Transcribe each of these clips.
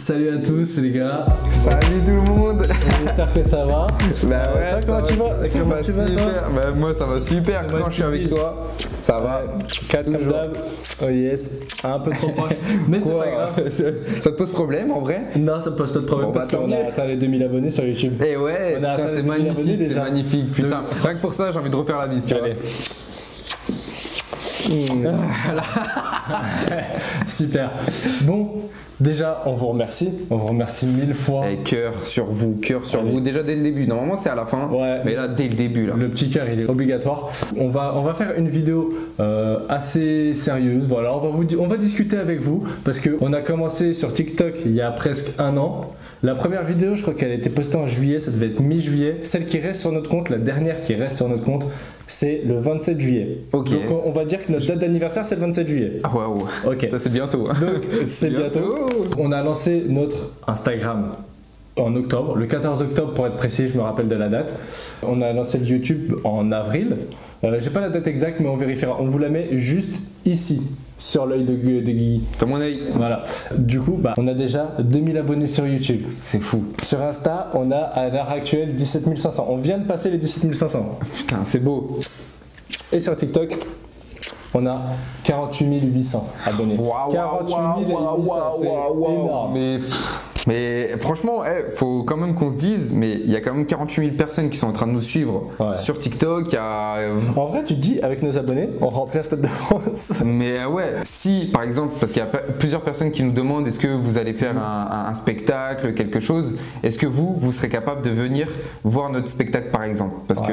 Salut à tous les gars. Salut tout le monde. J'espère que ça va. Bah ouais, toi, comment tu vas? Ça Comment va tu vas, super. toi? Bah moi ça va super Comment quand je suis avec toi. Ça va. 4 comme Toujours. d'hab. Oh yes. Un peu trop proche. Mais c'est Quoi, pas grave. Ça te pose problème en vrai? Non, ça me pose pas de problème Bon, bah, parce tant qu'on a mieux. atteint les 2000 abonnés sur YouTube. Eh ouais, On a atteint putain, les c'est 2000 abonnés magnifique, c'est déjà. magnifique, putain. Rien que pour ça, j'ai envie de refaire la bise, tu vois. Allez. Super. Bon, déjà, on vous remercie. On vous remercie 1000 fois. Eh, cœur sur vous, Allez. déjà dès le début. Normalement c'est à la fin, Ouais. mais là dès le début là. Le petit cœur, il est obligatoire. On va faire une vidéo assez sérieuse. Voilà, on va discuter avec vous parce qu'on a commencé sur TikTok il y a presque un an. La première vidéo, je crois qu'elle a été postée en juillet, ça devait être mi-juillet. Celle qui reste sur notre compte, la dernière qui reste sur notre compte, c'est le 27 juillet. Ok. Donc on va dire que notre date d'anniversaire, c'est le 27 juillet. Ah waouh. Ok. Ça c'est bientôt. Donc c'est bientôt. On a lancé notre Instagram en octobre, le 14 octobre pour être précis, je me rappelle de la date. On a lancé le YouTube en avril. J'ai pas la date exacte, mais on vérifiera. On vous la met juste ici, sur l'œil de Guigui. T'as mon œil. Voilà. Du coup, on a déjà 2000 abonnés sur YouTube. C'est fou. Sur Insta, on a à l'heure actuelle 17 500. On vient de passer les 17 500. Putain, c'est beau. Et sur TikTok, on a 48 800 abonnés. 48 800, c'est énorme. Mais franchement, faut quand même qu'on se dise, mais il y a quand même 48 000 personnes qui sont en train de nous suivre sur TikTok. Il y a En vrai, tu te dis, avec nos abonnés, on remplit un Stade de France. Mais ouais, si par exemple, parce qu'il y a plusieurs personnes qui nous demandent est-ce que vous allez faire un spectacle, quelque chose, est-ce que vous serez capable de venir voir notre spectacle par exemple? Parce que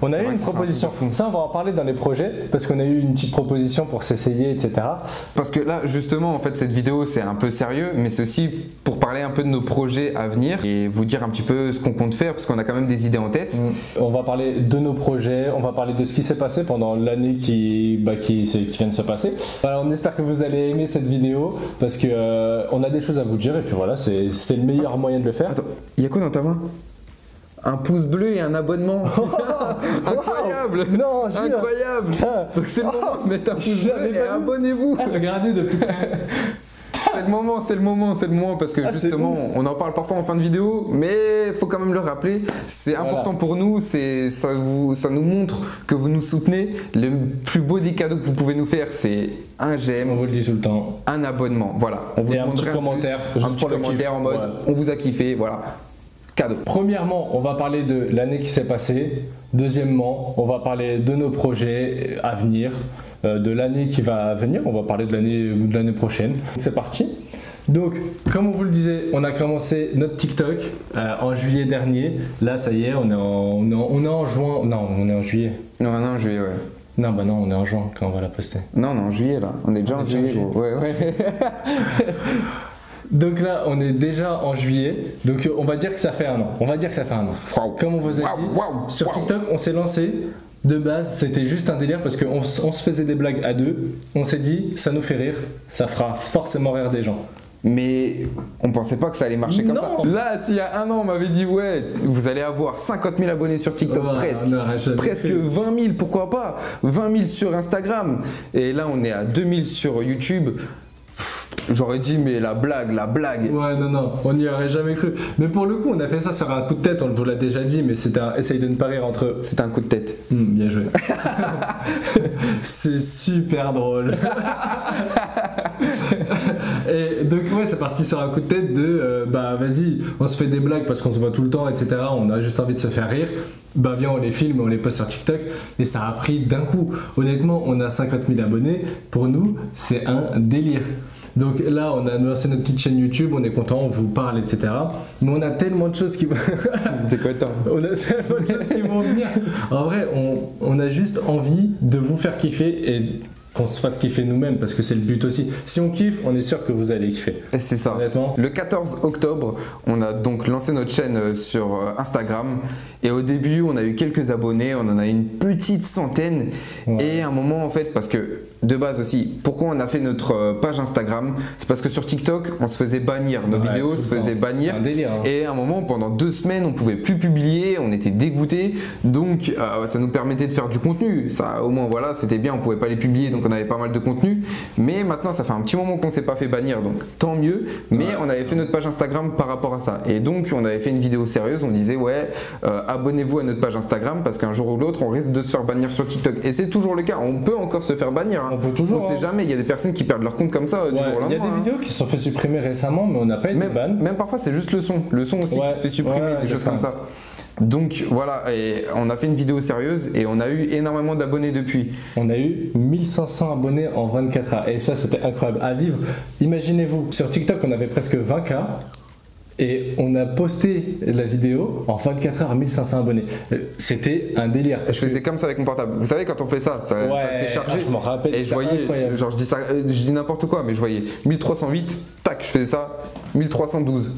on a c'est eu vrai une que c'est un proposition. truc de fou. Ça, on va en parler dans les projets, parce qu'on a eu une petite proposition pour s'essayer, etc. Parce que là, justement, en fait, cette vidéo, c'est un peu sérieux, mais c'est aussi pour parler un peu de nos projets à venir et vous dire un petit peu ce qu'on compte faire, parce qu'on a quand même des idées en tête. On va parler de nos projets, on va parler de ce qui s'est passé pendant l'année qui vient de se passer. Alors, on espère que vous allez aimer cette vidéo, parce que on a des choses à vous dire, et puis voilà, c'est le meilleur moyen de le faire. Attends, il y a quoi dans ta main? Un pouce bleu et un abonnement. Incroyable. Non, je jure. Incroyable. Donc c'est le moment de mettre un pouce J'avais bleu et pas vu. abonnez-vous. Regardez depuis près. C'est le moment parce que justement on en parle parfois en fin de vidéo, mais il faut quand même le rappeler, c'est important pour nous, ça nous montre que vous nous soutenez. Le plus beau des cadeaux que vous pouvez nous faire, c'est un On j'aime, vous le dit tout le temps. un abonnement, voilà. On vous Et un petit demanderait commentaire, un juste petit pour le commentaire kiff. en mode Ouais. on vous a kiffé, voilà. Cadeau. Premièrement, on va parler de l'année qui s'est passée. Deuxièmement, on va parler de nos projets à venir, de l'année qui va venir. On va parler de l'année prochaine. C'est parti. Donc, comme on vous le disait, on a commencé notre TikTok en juillet dernier. Là, ça y est, on est en juin. Non, on est en juillet. Non, juillet, ouais. Non, bah non, on est en juin quand on va la poster. Non, juillet là. On est déjà en juillet, gros. Ouais. Donc là, on est déjà en juillet. Donc on va dire que ça fait un an. Waouh. Comme on vous a dit, sur TikTok, on s'est lancé. De base, c'était juste un délire parce qu'on se faisait des blagues à deux. On s'est dit, ça nous fait rire, ça fera forcément rire des gens. Mais on pensait pas que ça allait marcher comme ça. Non. Là, s'il y a un an, on m'avait dit ouais, vous allez avoir 50 000 abonnés sur TikTok, presque 20 000, pourquoi pas 20 000 sur Instagram. Et là, on est à 2 000 sur YouTube. J'aurais dit mais la blague. Ouais, non, on n'y aurait jamais cru. Mais pour le coup, on a fait ça sur un coup de tête, on vous l'a déjà dit, mais c'était un essaye de ne pas rire entre eux. C'était un coup de tête. Bien joué. C'est super drôle. Et donc ouais, c'est parti sur un coup de tête de bah vas-y, on se fait des blagues parce qu'on se voit tout le temps, etc. On a juste envie de se faire rire. Bah viens, on les filme, on les poste sur TikTok. Et ça a pris d'un coup. Honnêtement, on a 50 000 abonnés. Pour nous, c'est un délire. Donc là, on a lancé notre petite chaîne YouTube, on est content, on vous parle, etc. Mais on a tellement de choses qui vont... T'es content? On a tellement de choses qui vont venir. En vrai, on a juste envie de vous faire kiffer et qu'on se fasse kiffer nous-mêmes parce que c'est le but aussi. Si on kiffe, on est sûr que vous allez kiffer. Et c'est ça. Honnêtement. Le 14 octobre, on a donc lancé notre chaîne sur Instagram. Et au début, on a eu quelques abonnés, on en a une petite centaine. Ouais. Et à un moment, en fait, parce que de base aussi, pourquoi on a fait notre page Instagram, c'est parce que sur TikTok, on se faisait bannir, nos vidéos se faisaient bannir. C'est un délire, hein. Et à un moment, pendant 2 semaines, on pouvait plus publier, on était dégoûtés. Donc, ça nous permettait de faire du contenu. Ça, au moins, voilà, c'était bien, on pouvait pas les publier, donc on avait pas mal de contenu. Mais maintenant, ça fait un petit moment qu'on s'est pas fait bannir, donc tant mieux. Mais on avait fait notre page Instagram par rapport à ça. Et donc, on avait fait une vidéo sérieuse, on disait, ouais, abonnez-vous à notre page Instagram parce qu'un jour ou l'autre, on risque de se faire bannir sur TikTok. Et c'est toujours le cas, on peut encore se faire bannir. On peut toujours. On sait jamais, il y a des personnes qui perdent leur compte comme ça du jour au lendemain. Il y a des vidéos qui se sont fait supprimer récemment, mais on n'a pas été ban. Même parfois, c'est juste le son. Le son aussi qui se fait supprimer, des choses comme ça. Donc voilà, et on a fait une vidéo sérieuse et on a eu énormément d'abonnés depuis. On a eu 1500 abonnés en 24 heures et ça c'était incroyable à vivre. Imaginez-vous, sur TikTok on avait presque 20K et on a posté la vidéo en 24 heures 1500 abonnés. C'était un délire. Je faisais comme ça avec mon portable. Vous savez quand on fait ça, ça fait charger. Je m'en rappelle. Et je voyais, incroyable. genre je dis n'importe quoi, mais je voyais 1308, tac, je faisais ça, 1312.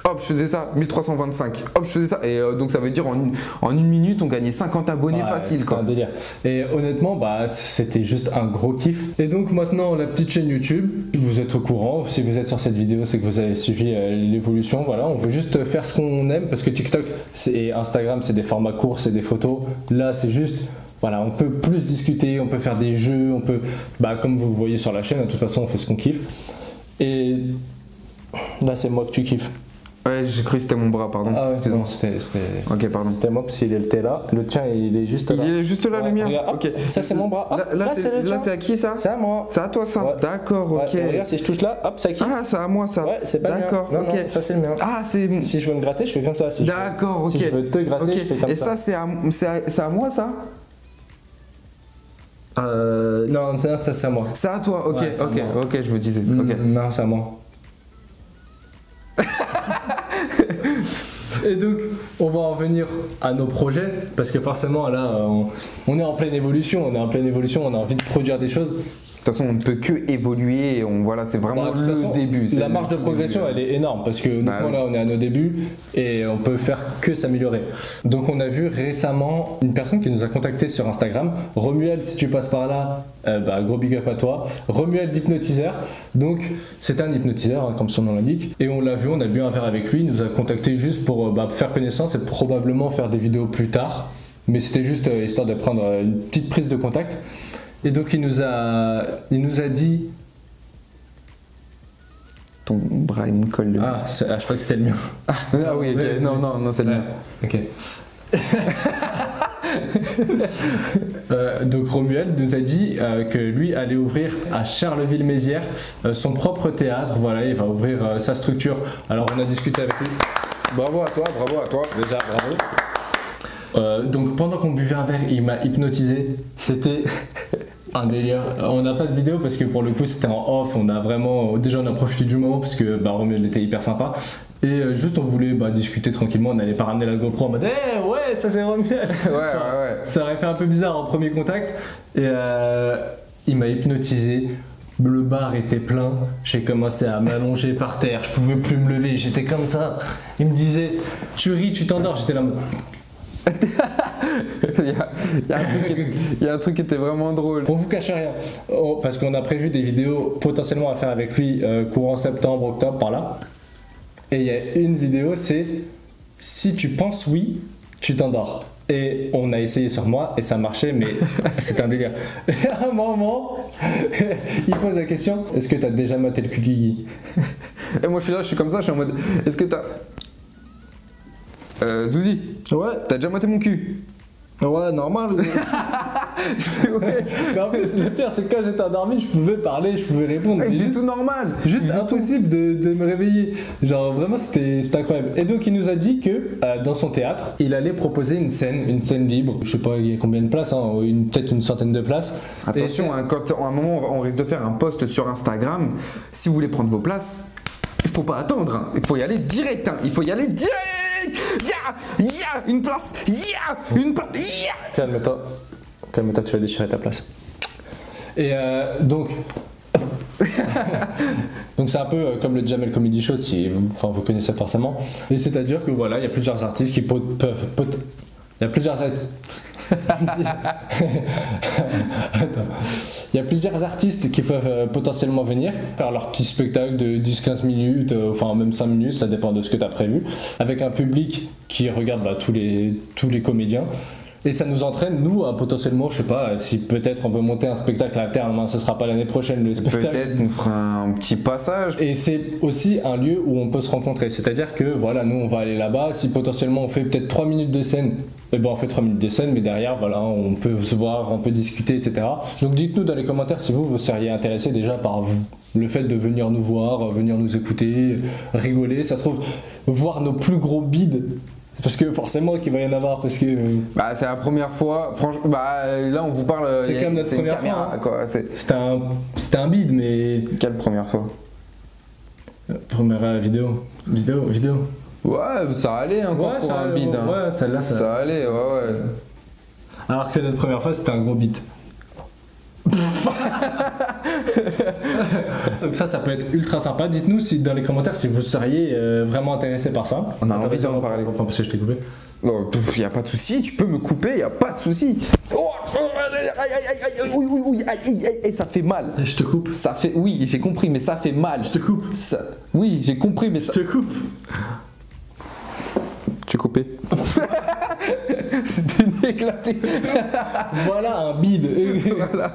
Hop, je faisais ça, 1325. Hop, je faisais ça. Et donc ça veut dire en une minute, on gagnait 50 abonnés facile. C'était un délire. Et honnêtement, bah, c'était juste un gros kiff. Et donc maintenant, la petite chaîne YouTube, vous êtes au courant. Si vous êtes sur cette vidéo, c'est que vous avez suivi l'évolution. Voilà, on veut juste faire ce qu'on aime parce que TikTok et Instagram, c'est des formats courts, c'est des photos. Là, c'est juste... Voilà, on peut plus discuter, on peut faire des jeux, on peut... Bah, comme vous voyez sur la chaîne, de toute façon, on fait ce qu'on kiffe. Et là, c'est moi que tu kiffes. Ouais, j'ai cru que c'était mon bras, pardon. Ah ouais, excusez-moi. Ok, pardon. C'était moi parce qu'il était là. Le tien, il est juste là. Il est juste là, le mien. Regarde, ok. Ça, c'est mon bras. Hop, là, là c'est à qui ça? C'est à moi. C'est à toi ça? Ouais. D'accord, ok. Ouais, regarde, si je touche là, hop, c'est à qui? Ah, c'est à moi ça. Ouais, c'est pas le mien. D'accord, Non, ok. non, ça, c'est le mien. Ah, c'est. Si je veux me gratter, je fais comme ça. Si D'accord, ok. Si je veux te gratter, je fais comme Et ça. ça, c'est à moi ça? Non, ça, c'est à moi. C'est à toi, ok, Ouais, c'est à moi. ok, je me disais. Ok. Non, c'est à moi. Et donc, on va en venir à nos projets, parce que forcément, là, on est en pleine évolution, on a envie de produire des choses. De toute façon, on ne peut que évoluer, voilà, c'est vraiment le début. La marge de progression, elle est énorme, parce que nous, là, on est à nos débuts, et on peut faire que s'améliorer. Donc, on a vu récemment une personne qui nous a contacté sur Instagram, Romuald, si tu passes par là, gros big up à toi, Romuald d'hypnotiseur. Donc, c'était un hypnotiseur, hein, comme son nom l'indique, et on l'a vu, on a bu un verre avec lui, il nous a contacté juste pour faire connaissance et probablement faire des vidéos plus tard, mais c'était juste histoire de prendre une petite prise de contact. Et donc il nous a dit... Ton bras il me colle le... je crois que c'était le mien. Ah oui, ok, non, c'est le mien. Ok. Donc Romuald nous a dit que lui allait ouvrir à Charleville-Mézières son propre théâtre. Voilà, il va ouvrir sa structure. Alors on a discuté avec lui. Bravo à toi. Déjà, bravo. Donc pendant qu'on buvait un verre, il m'a hypnotisé. C'était un délire. On n'a pas de vidéo parce que pour le coup c'était en off. On a profité du moment parce que Romuald était hyper sympa. Et juste on voulait discuter tranquillement. On n'allait pas ramener la GoPro en mode ouais, ça c'est Romuald. Ouais. Ça aurait fait un peu bizarre en premier contact. Et il m'a hypnotisé. Le bar était plein, j'ai commencé à m'allonger par terre, je pouvais plus me lever, j'étais comme ça. Il me disait, tu ris, tu t'endors, j'étais là. Il y a un truc qui était vraiment drôle. On vous cache rien, parce qu'on a prévu des vidéos potentiellement à faire avec lui courant septembre, octobre, par là. Et il y a une vidéo, c'est si tu penses oui, tu t'endors. Et on a essayé sur moi et ça marchait, mais c'est un délire. Et à un moment, il pose la question, est-ce que tu as déjà maté le cul de Guigui? Et moi je suis là, je suis comme ça, je suis en mode, est-ce que t'as... Zouzi, Ouais. t'as déjà maté mon cul? Ouais, normal. Ouais. Mais en plus, le pire, c'est que quand j'étais endormi, je pouvais parler, je pouvais répondre. Ouais, c'est tout normal. Juste impossible de me réveiller. Genre, vraiment, c'était incroyable. Et donc, il nous a dit que dans son théâtre, il allait proposer une scène libre. Je sais pas il y a combien de places, hein, peut-être une centaine de places. Attention, quand à un moment, on risque de faire un post sur Instagram. Si vous voulez prendre vos places, il faut pas attendre. Hein. Il faut y aller direct. Hein. Il faut y aller direct. Une place. Une place. Calme-toi, tu vas déchirer ta place. Et donc c'est un peu comme le Jamel Comedy Show, vous connaissez forcément. Et c'est-à-dire que voilà, il y a plusieurs artistes qui peuvent. Il y a plusieurs. Il y a plusieurs artistes qui peuvent potentiellement venir faire leur petit spectacle de 10-15 minutes, enfin même 5 minutes, ça dépend de ce que tu as prévu, avec un public qui regarde tous les comédiens. Et ça nous entraîne, nous, à potentiellement, je sais pas, si peut-être on veut monter un spectacle à terme, hein, ce sera pas l'année prochaine le spectacle. Peut-être on fera un petit passage. Et c'est aussi un lieu où on peut se rencontrer. C'est-à-dire que voilà, nous on va aller là-bas, si potentiellement on fait peut-être 3 minutes de scène, eh ben on fait 3 minutes de scène, mais derrière voilà, on peut se voir, on peut discuter, etc. Donc dites-nous dans les commentaires si vous seriez intéressé déjà par le fait de venir nous voir, venir nous écouter, rigoler, ça se trouve, voir nos plus gros bides. Parce que forcément qu'il va y en avoir parce que c'est la première fois franchement là on vous parle c'est comme notre première caméra, fois quoi. C'était un bide mais quelle première fois? Première vidéo ouais ça allait encore ouais, pour un allait, bide hein. Ouais celle-là ça allait ouais alors que notre première fois c'était un gros bide. Donc ça peut être ultra sympa. Dites-nous dans les commentaires si vous seriez vraiment intéressé par ça. On a envie d'en parler. Parce que je t'ai coupé. Non, y a pas de souci, tu peux me couper, y a pas de souci. Et ça fait mal. Et je te coupe. Ça fait, oui, j'ai compris, mais ça fait mal. Je te coupe. Oui, j'ai compris, mais je te coupe. Tu es coupé. C'était éclaté. Voilà un bide.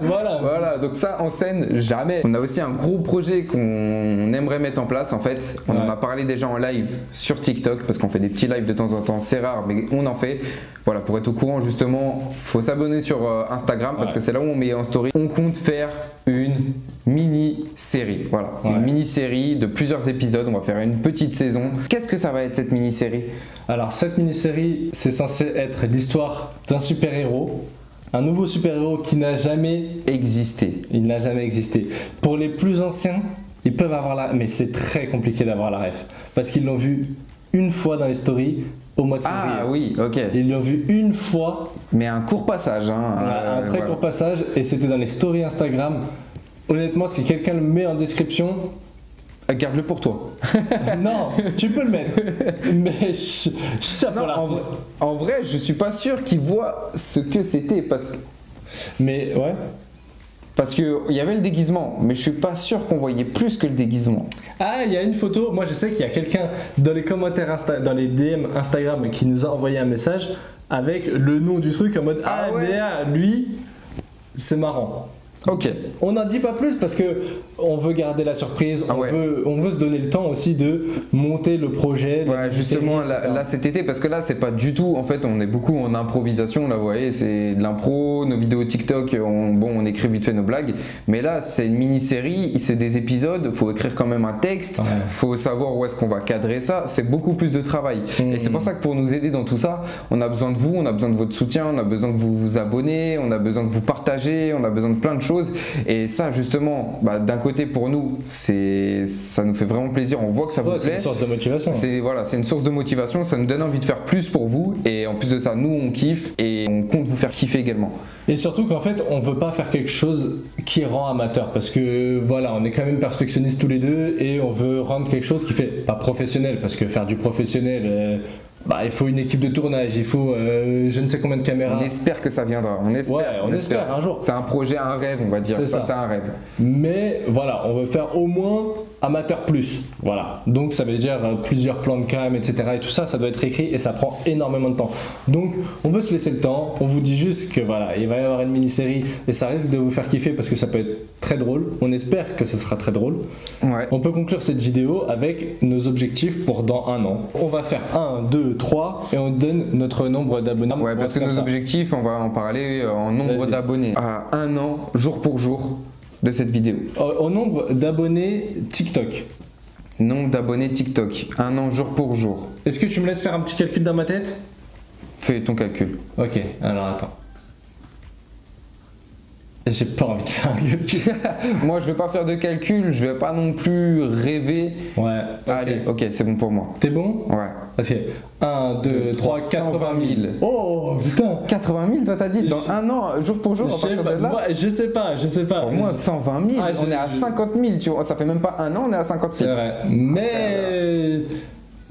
Voilà, donc ça en scène, jamais. On a aussi un gros projet qu'on aimerait mettre en place. En fait, on en a parlé déjà en live sur TikTok parce qu'on fait des petits lives de temps en temps. C'est rare, mais on en fait. Voilà, pour être au courant justement, faut s'abonner sur Instagram parce que c'est là où on met en story. On compte faire une mini-série. Voilà, une mini-série de plusieurs épisodes. On va faire une petite saison. Qu'est-ce que ça va être cette mini-série? Alors cette mini-série, c'est censé être l'histoire d'un super-héros. Un nouveau super-héros qui n'a jamais existé. Il n'a jamais existé. Pour les plus anciens, ils peuvent avoir la... Mais c'est très compliqué d'avoir la ref. Parce qu'ils l'ont vu une fois dans les stories au mois de février. Ah oui, ok. Ils l'ont vu une fois. Mais un court passage. Un très court passage. Et c'était dans les stories Instagram. Honnêtement, si quelqu'un le met en description... Garde-le pour toi. Non, tu peux le mettre. Mais ça pour l'artiste. En vrai, je suis pas sûr qu'il voit ce que c'était parce que... Mais ouais. Parce qu'il y avait le déguisement, mais je suis pas sûr qu'on voyait plus que le déguisement. Ah, il y a une photo. Moi, je sais qu'il y a quelqu'un dans les commentaires, dans les DM Instagram qui nous a envoyé un message avec le nom du truc en mode lui, c'est marrant. Ok. On n'en dit pas plus parce que on veut garder la surprise, on veut se donner le temps aussi de monter le projet. Ouais, justement là cet été, parce que là c'est pas du tout, en fait on est beaucoup en improvisation, là vous voyez, c'est de l'impro, nos vidéos TikTok, on écrit vite fait nos blagues, mais là c'est une mini-série, c'est des épisodes, faut écrire quand même un texte, faut savoir où est-ce qu'on va cadrer ça, c'est beaucoup plus de travail. Et c'est pour ça que pour nous aider dans tout ça, on a besoin de vous, on a besoin de votre soutien, on a besoin que vous vous abonnez, on a besoin que vous partagez, on a besoin de plein de choses. Et ça justement, d'un côté pour nous, ça nous fait vraiment plaisir, on voit que ça vous plaît. C'est une source de motivation. C'est une source de motivation, ça nous donne envie de faire plus pour vous. Et en plus de ça, nous on kiffe et on compte vous faire kiffer également. Et surtout qu'en fait, on veut pas faire quelque chose qui rend amateur parce que voilà, on est quand même perfectionnistes tous les deux et on veut rendre quelque chose qui fait pas professionnel parce que faire du professionnel... il faut une équipe de tournage, il faut je ne sais combien de caméras. On espère que ça viendra, on espère un jour. C'est un projet, un rêve, on va dire. C'est un rêve. Mais voilà, on veut faire au moins amateur plus. Voilà. Donc ça veut dire plusieurs plans de cam, etc. Et tout ça, ça doit être écrit et ça prend énormément de temps. Donc on veut se laisser le temps. On vous dit juste que voilà, il va y avoir une mini-série et ça risque de vous faire kiffer parce que ça peut être très drôle. On espère que ce sera très drôle. Ouais. On peut conclure cette vidéo avec nos objectifs pour dans un an. On va faire 1, 2, 3 et on donne notre nombre d'abonnés. Ouais, parce que nos objectifs, on va en parler en nombre d'abonnés. À un an, jour pour jour de cette vidéo. Au nombre d'abonnés TikTok. Nombre d'abonnés TikTok. Un an, jour pour jour. Est-ce que tu me laisses faire un petit calcul dans ma tête? Fais ton calcul. Ok, alors attends. J'ai pas envie de faire un calcul. Moi, je vais pas faire de calcul, je vais pas non plus rêver. Ouais. Okay. Allez, ok, c'est bon pour moi. T'es bon? Ouais. Ok. 1, 2, 3, 80 000. Oh putain! 80 000, toi t'as dit? Dans un an, jour pour jour, à partir de là? Moi, je sais pas. Pour moi, 120 000, on est à 50 000, tu vois. Ça fait même pas un an, on est à 50 000. C'est vrai. Mais.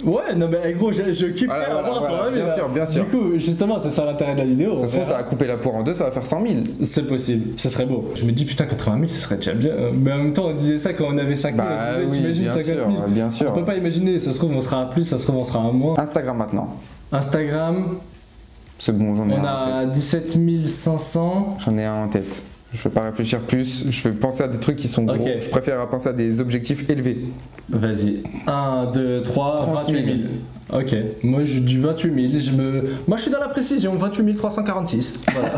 Ouais, Ouais, non mais gros, je kiffe avoir 120 000. Bien sûr, bien sûr. Du coup, justement, c'est ça l'intérêt de la vidéo. Ça se trouve, ça va couper la poire en deux, ça va faire 100 000. C'est possible, ce serait beau. Je me dis, putain, 80 000, ce serait déjà bien. Mais en même temps, on disait ça quand on avait 5 000. Oui, t'imagines 50 000. bien sûr. On peut pas imaginer, ça se trouve, on sera à plus, ça se trouve, on sera à moins. Instagram maintenant. Instagram, C'est bon, j'en ai on un en a tête. 17 500. J'en ai un en tête. Je vais pas réfléchir plus, je vais penser à des trucs qui sont gros. Ok. Je préfère penser à des objectifs élevés. Vas-y. 1, 2, 3, 38 28 000. Ok. Moi, je dis 28 000. Moi, je suis dans la précision. 28 346. Voilà.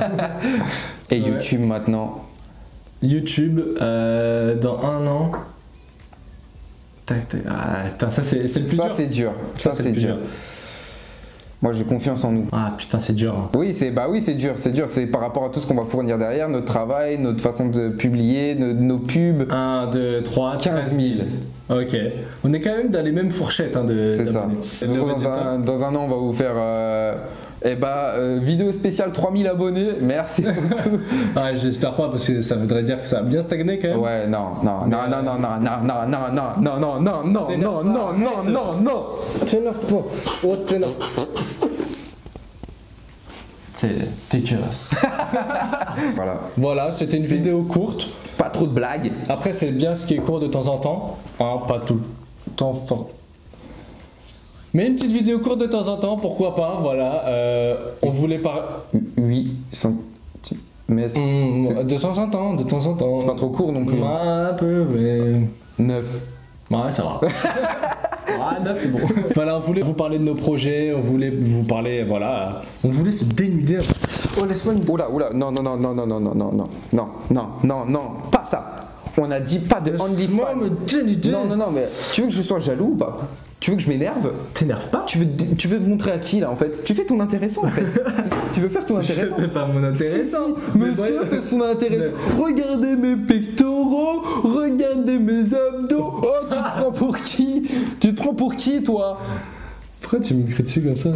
Et Ouais. YouTube maintenant. YouTube, dans 1 an. Tac, tac. Ah, putain, ça, c'est le plus Ça, dur. c'est dur. Ça, c'est c'est le plus dur. Moi, j'ai confiance en nous. Ah, putain, c'est dur. Hein. Oui, c'est dur. C'est par rapport à tout ce qu'on va fournir derrière, notre travail, notre façon de publier, nos pubs. 1, 2, 3, 15 000. Ok. On est quand même dans les mêmes fourchettes hein, de. C'est ça. d'abonnés. Ça se trouve, dans un an, on va vous faire vidéo spéciale 3000 abonnés. Merci beaucoup. Ah, j'espère pas parce que ça voudrait dire que ça a bien stagné quand même. Ouais, non. T'énerve pas. Oh, t'énerve. C'est dégueulasse. Voilà. Voilà, c'était une vidéo courte. Pas trop de blagues. Après, c'est bien ce qui est court de temps en temps. Hein, pas tout le temps fort. Mais une petite vidéo courte de temps en temps, pourquoi pas, voilà. On voulait parler. 8 centimètres. De temps en temps, de temps en temps. C'est pas trop court non plus. Un peu, mais. 9. Ouais, ça va. Ah, 9, c'est bon. Voilà, on voulait vous parler de nos projets, on voulait vous parler, voilà. On voulait se dénuder. Oh, laisse-moi une. Oula, non, pas ça. On a dit pas de Laisse-moi OnlyFans. me dénuder. Non, mais tu veux que je sois jaloux ou pas? Tu veux que je m'énerve? T'énerve pas. Tu veux te montrer à qui là en fait? Tu fais ton intéressant en fait. C'est ça, tu veux faire ton intéressant. Je fais pas mon intéressant. Monsieur fait son intéressant. Regardez mes pectoraux, regardez mes abdos. Oh, tu te prends pour qui? Tu te prends pour qui toi? Pourquoi tu me cries dessus comme ça?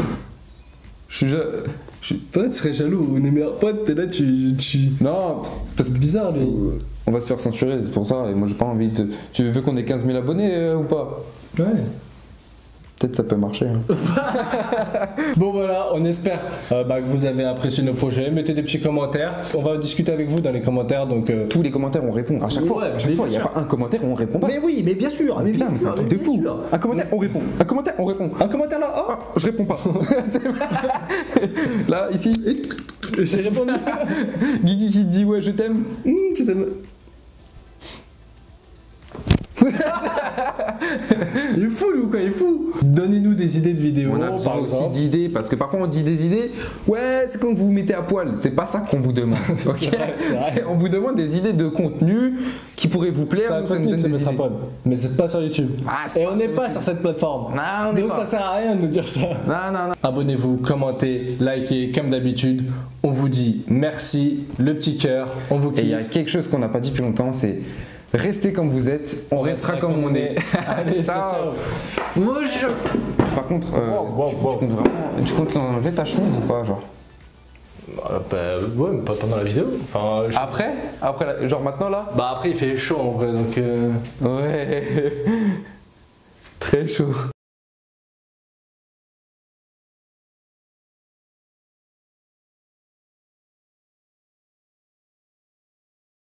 Pourquoi tu serais jaloux? On est meilleurs potes, t'es là, tu. Non, parce que C'est bizarre, lui. on va se faire censurer, c'est pour ça. Et moi j'ai pas envie de. Tu veux qu'on ait 15 000 abonnés ou pas? Ouais. Peut-être ça peut marcher. Hein. Bon voilà, on espère que vous avez apprécié nos projets. Mettez des petits commentaires. On va discuter avec vous dans les commentaires. Donc Tous les commentaires on répond. À chaque Ouais, fois, mais il bien n'y a sûr. pas un commentaire où on répond pas. Mais oui, mais bien sûr. Mais Putain, bien mais c'est un sûr, truc de bien fou. sûr. Un commentaire on répond. Un commentaire on répond. Un commentaire là. Oh, Ah, je réponds pas. Là, ici. j'ai répondu. Guigui qui te dit ouais je t'aime. Je t'aime. Il est fou, lui, ou quoi? Il est fou. Donnez-nous des idées de vidéos. On a besoin par aussi exemple. d'idées parce que parfois on dit des idées. Ouais, c'est quand vous vous mettez à poil. C'est pas ça qu'on vous demande. Ok. C'est vrai. On vous demande des idées de contenu qui pourraient vous plaire. C'est un nous, ça nous contenu de donne se des mettre à idées. poil. Mais c'est pas sur YouTube. Ah, c'est Et pas on n'est sur pas YouTube. sur cette plateforme. Non, on n'est Donc pas. ça sert à rien de nous dire ça. Non. Abonnez-vous, commentez, likez comme d'habitude. On vous dit merci, le petit cœur, on vous Et il y a kiffe. quelque chose qu'on n'a pas dit depuis longtemps, c'est restez comme vous êtes, on restera comme on est. Allez, ciao. Bonjour. Par contre, Wow. tu comptes vraiment, tu comptes enlever ta chemise ou pas, genre? Ouais, mais pas pendant la vidéo. Enfin, Après, genre maintenant là? Bah après il fait chaud en vrai donc. Ouais, très chaud.